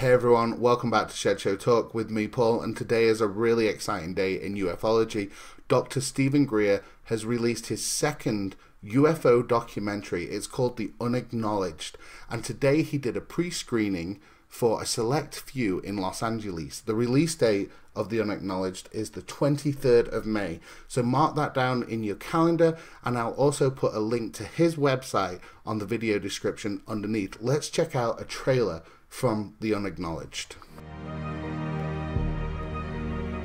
Hey everyone, welcome back to Shed Show Talk with me, Paul, and today is a really exciting day in ufology. Dr. Stephen Greer has released his second UFO documentary. It's called The Unacknowledged, and today he did a pre-screening for a select few in Los Angeles. The release date of The Unacknowledged is the 23rd of May, so mark that down in your calendar, and I'll also put a link to his website on the video description underneath. Let's check out a trailer from The Unacknowledged.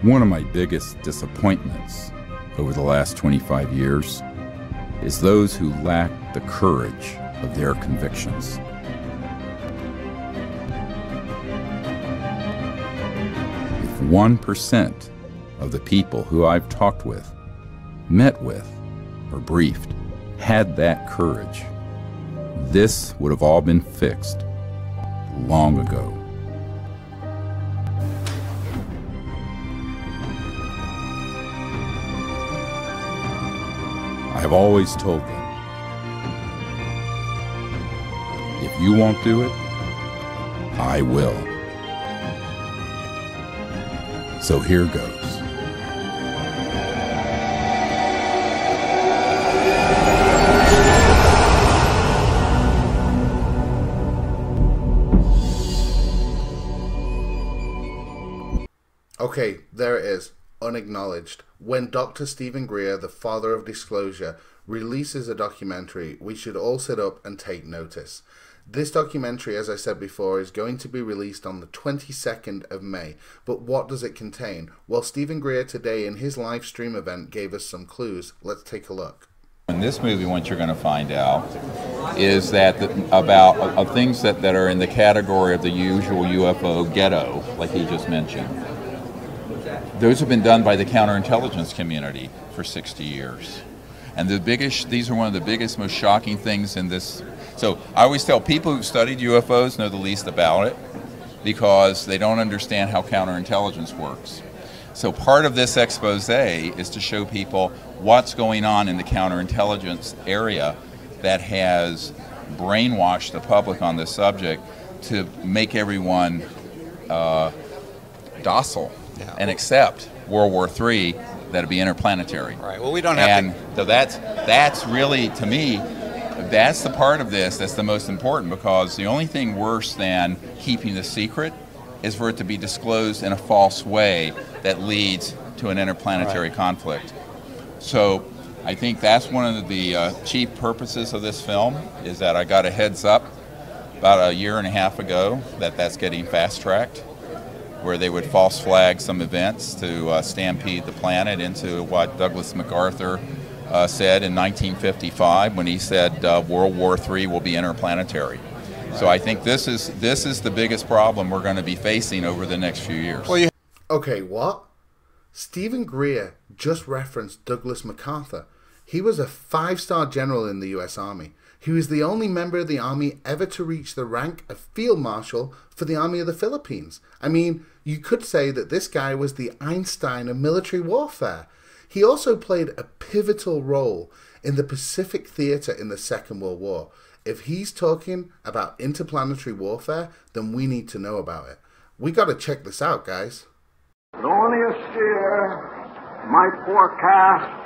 One of my biggest disappointments over the last 25 years is those who lack the courage of their convictions. If 1% of the people who I've talked with, met with, or briefed had that courage, this would have all been fixed long ago. I have always told them, if you won't do it, I will. So here goes. Okay, there it is, Unacknowledged. When Dr. Stephen Greer, the father of disclosure, releases a documentary, we should all sit up and take notice. This documentary, as I said before, is going to be released on the 22nd of May. But what does it contain? Well, Stephen Greer today in his live stream event gave us some clues. Let's take a look. In this movie, what you're going to find out is that about things that are in the category of the usual UFO ghetto, like he just mentioned. Those have been done by the counterintelligence community for 60 years. And these are one of the biggest, most shocking things in this. So I always tell people who've studied UFOs know the least about it because they don't understand how counterintelligence works. So part of this expose is to show people what's going on in the counterintelligence area that has brainwashed the public on this subject to make everyone docile. Yeah. And accept World War III that it'd be interplanetary. Right. Well, we don't have to. So that's really, to me, that's the part of this that's the most important, because the only thing worse than keeping the secret is for it to be disclosed in a false way that leads to an interplanetary conflict. So I think that's one of the chief purposes of this film, is that I got a heads up about a year and a half ago that that's getting fast-tracked, where they would false flag some events to stampede the planet into what Douglas MacArthur said in 1955 when he said World War III will be interplanetary. So I think this is the biggest problem we're going to be facing over the next few years. Well, okay, what? Stephen Greer just referenced Douglas MacArthur. He was a 5-star general in the U.S. Army. He was the only member of the Army ever to reach the rank of Field Marshal for the Army of the Philippines. I mean, you could say that this guy was the Einstein of military warfare. He also played a pivotal role in the Pacific Theater in the Second World War. If he's talking about interplanetary warfare, then we need to know about it. We got to check this out, guys. Only a seer might forecast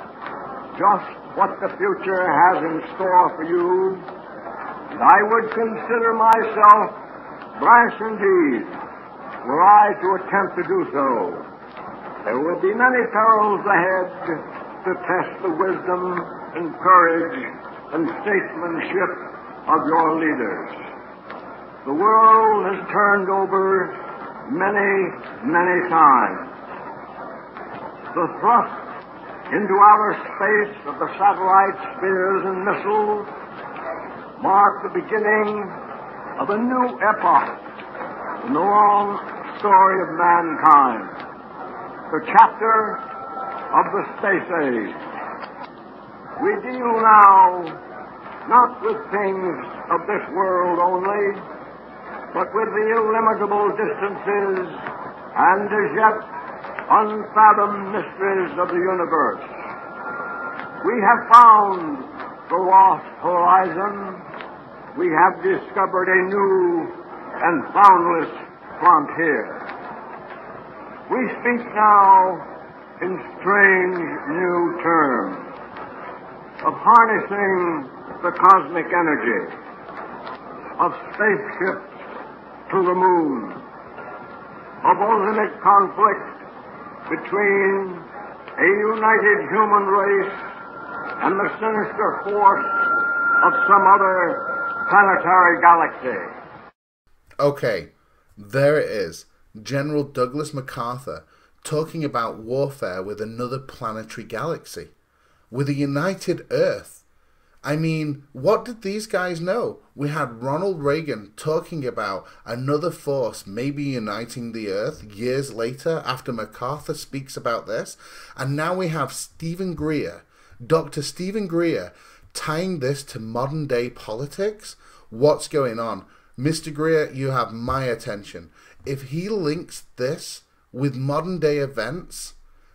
just what the future has in store for you, and I would consider myself brash indeed were I to attempt to do so. There will be many perils ahead to test the wisdom and courage and statesmanship of your leaders. The world has turned over many, many times. The thrust into outer space of the satellite spears and missiles mark the beginning of a new epoch in the long story of mankind, the chapter of the space age. We deal now not with things of this world only, but with the illimitable distances and as yet unfathomed mysteries of the universe. We have found the lost horizon. We have discovered a new and boundless frontier. We speak now in strange new terms of harnessing the cosmic energy, of spaceships to the moon, of ultimate conflict between a united human race and the sinister force of some other planetary galaxy. Okay, there it is. General Douglas MacArthur talking about warfare with another planetary galaxy, with a united Earth. I mean, what did these guys know? We had Ronald Reagan talking about another force maybe uniting the Earth years later after MacArthur speaks about this. And now we have Stephen Greer, Dr. Stephen Greer, tying this to modern day politics. What's going on? Mr. Greer, you have my attention. If he links this with modern day events,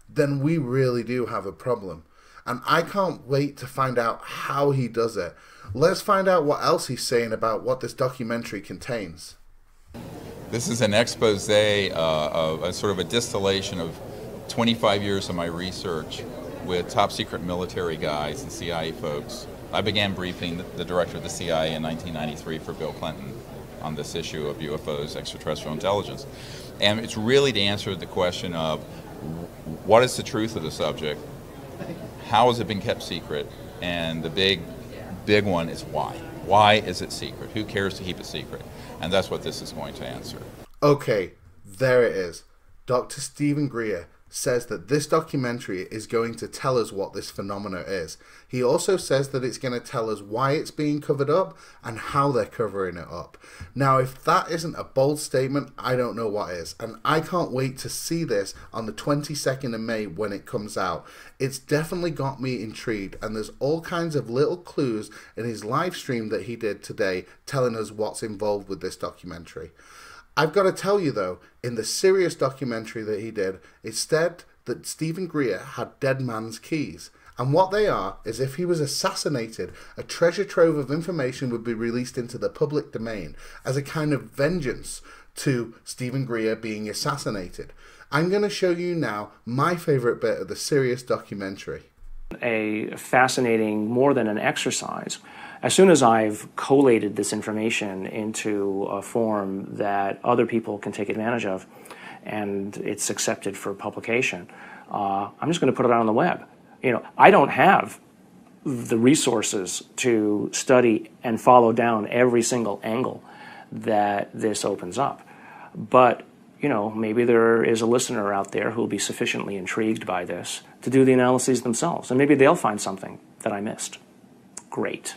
then we really do have a problem. And I can't wait to find out how he does it. Let's find out what else he's saying about what this documentary contains. This is an expose, of a sort of a distillation of 25 years of my research with top secret military guys and CIA folks. I began briefing the director of the CIA in 1993 for Bill Clinton on this issue of UFOs, extraterrestrial intelligence. And it's really to answer the question of what is the truth of the subject, how has it been kept secret, and the big one is why. Why is it secret? Who cares to keep it secret? And that's what this is going to answer. Okay, there it is. Dr. Stephen Greer says that this documentary is going to tell us what this phenomena is. He also says that it's going to tell us why it's being covered up and how they're covering it up. Now, if that isn't a bold statement, I don't know what is. And I can't wait to see this on the 22nd of May when it comes out. It's definitely got me intrigued, and there's all kinds of little clues in his live stream that he did today telling us what's involved with this documentary. I've got to tell you though, in the SIRIUS documentary that he did, it said that Stephen Greer had dead man's keys. And what they are is if he was assassinated, a treasure trove of information would be released into the public domain as a kind of vengeance to Stephen Greer being assassinated. I'm going to show you now my favorite bit of the SIRIUS documentary. A fascinating, more than an exercise. As soon as I've collated this information into a form that other people can take advantage of and it's accepted for publication, I'm just going to put it out on the web. You know, I don't have the resources to study and follow down every single angle that this opens up. But, you know, maybe there is a listener out there who will be sufficiently intrigued by this to do the analyses themselves, and maybe they'll find something that I missed. Great.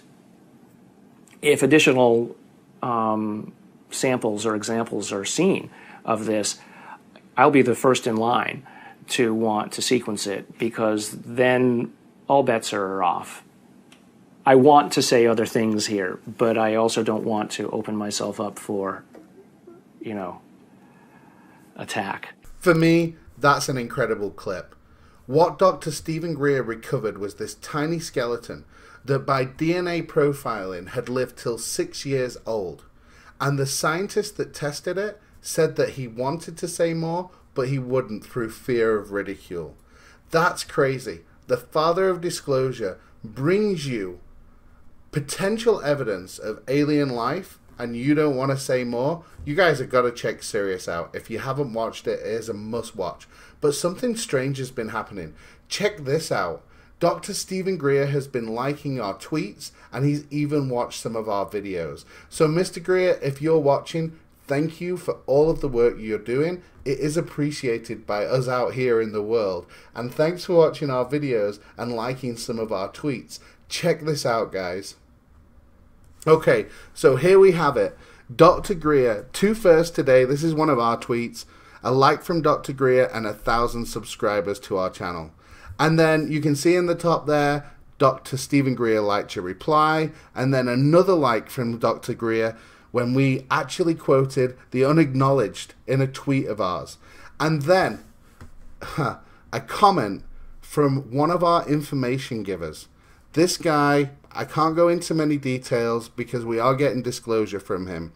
If additional samples or examples are seen of this, I'll be the first in line to want to sequence it, because then all bets are off. I want to say other things here, but I also don't want to open myself up for, you know, attack. For me, that's an incredible clip. What Dr. Stephen Greer recovered was this tiny skeleton that by DNA profiling had lived till 6 years old. And the scientist that tested it said that he wanted to say more, but he wouldn't through fear of ridicule. That's crazy. The father of disclosure brings you potential evidence of alien life, and you don't want to say more. You guys have got to check SIRIUS out. If you haven't watched it, it is a must watch. But something strange has been happening. Check this out. Dr. Stephen Greer has been liking our tweets, and he's even watched some of our videos. So Mr. Greer, if you're watching, thank you for all of the work you're doing. It is appreciated by us out here in the world. And thanks for watching our videos and liking some of our tweets. Check this out, guys. Okay, so here we have it. Dr. Greer, 2 firsts today. This is one of our tweets. A like from Dr. Greer and 1,000 subscribers to our channel. And then you can see in the top there, Dr. Stephen Greer liked your reply. And then another like from Dr. Greer when we actually quoted the Unacknowledged in a tweet of ours. And then a comment from one of our information givers. This guy, I can't go into many details because we are getting disclosure from him.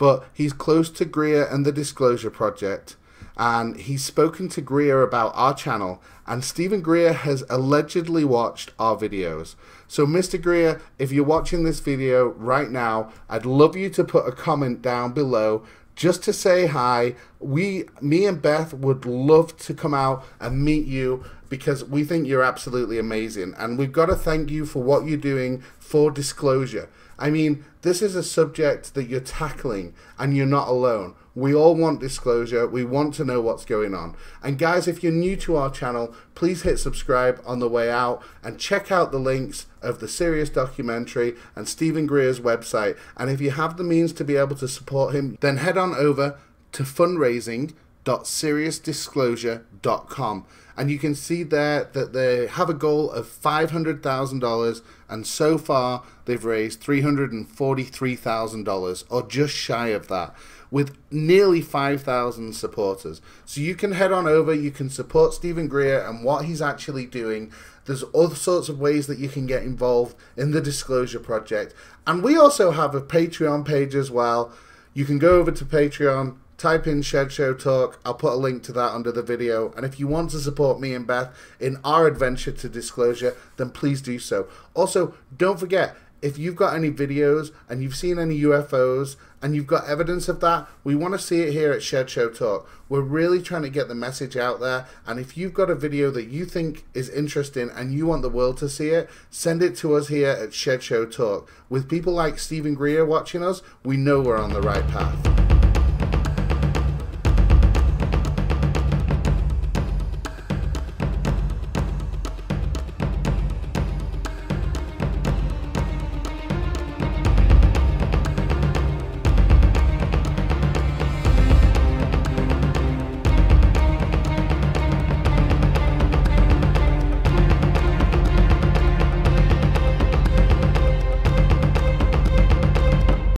but he's close to Greer and the Disclosure Project, and he's spoken to Greer about our channel, and Stephen Greer has allegedly watched our videos. So Mr. Greer, if you're watching this video right now, I'd love you to put a comment down below just to say hi. Me and Beth would love to come out and meet you because we think you're absolutely amazing, and we've got to thank you for what you're doing for disclosure. I mean, this is a subject that you're tackling, and you're not alone. We all want disclosure. We want to know what's going on. And guys, if you're new to our channel, please hit subscribe on the way out and check out the links of the SIRIUS Documentary and Stephen Greer's website. And if you have the means to be able to support him, then head on over to fundraising.seriousdisclosure.com, and you can see there that they have a goal of $500,000, and so far they've raised $343,000, or just shy of that, with nearly 5,000 supporters. So you can head on over, you can support Stephen Greer and what he's actually doing. There's all sorts of ways that you can get involved in the Disclosure Project, and we also have a Patreon page as well. You can go over to Patreon, type in Shed Show Talk. I'll put a link to that under the video. And if you want to support me and Beth in our adventure to disclosure, then please do so. Also, don't forget, if you've got any videos and you've seen any UFOs and you've got evidence of that, we want to see it here at Shed Show Talk. We're really trying to get the message out there. And if you've got a video that you think is interesting and you want the world to see it, send it to us here at Shed Show Talk. With people like Stephen Greer watching us, we know we're on the right path.